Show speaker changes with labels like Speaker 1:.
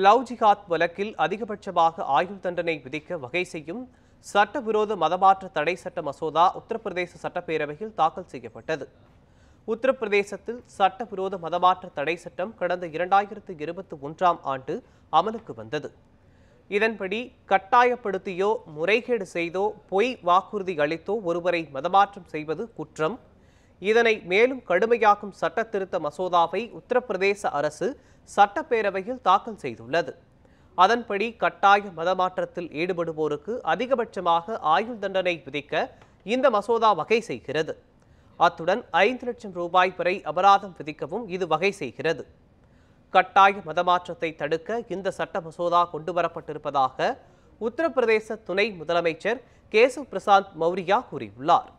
Speaker 1: Love ஜிஹாத் வழக்கில் அதிகபட்சமாக ஆயுள் தண்டனை விதிக்க வகை செய்யும் சட்டவிரோத மதமாற்ற தடை சட்ட மசோதா உத்தரப்பிரதேச சட்டப்பேரவையில் தாக்கல் செய்யப்பட்டது. உத்தரப்பிரதேசத்தில் சட்டவிரோத மதமாற்ற தடை சட்டம் கடந்த 2021ஆம் ஆண்டு அமலுக்கு வந்தது. இதன்படி கட்டாயப்படுத்தியோ முறைகேடு செய்தோ பொய் வாக்குறுதி அளித்தோ ஒருவரை மதமாற்றம் செய்வது குற்றம். இதனை மேலும் கடுமையாக்கும் சட்ட திருத்த மசோதாவை உத்தரப்பிரதேச அரசு சட்டப்பேரவையில் தாக்கல் செய்துள்ளது. அதன்படி கட்டாய மதமாற்றத்தில் ஈடுபடுவோருக்கு அதிகபட்சமாக ஆயுள் தண்டனை விதிக்க இந்த மசோதா வகை செய்கிறது. அத்துடன் 5 லட்சம் ரூபாய் வரை அபராதம் விதிக்கவும் இது வகை செய்கிறது. கட்டாய மதமாற்றத்தை தடுக்க இந்த சட்ட மசோதா கொண்டுவரப்பட்டிருப்பதாக உத்தரப்பிரதேச துணை முதலமைச்சர் கேசவ் பிரசாத் மௌரியா கூறியுள்ளார்.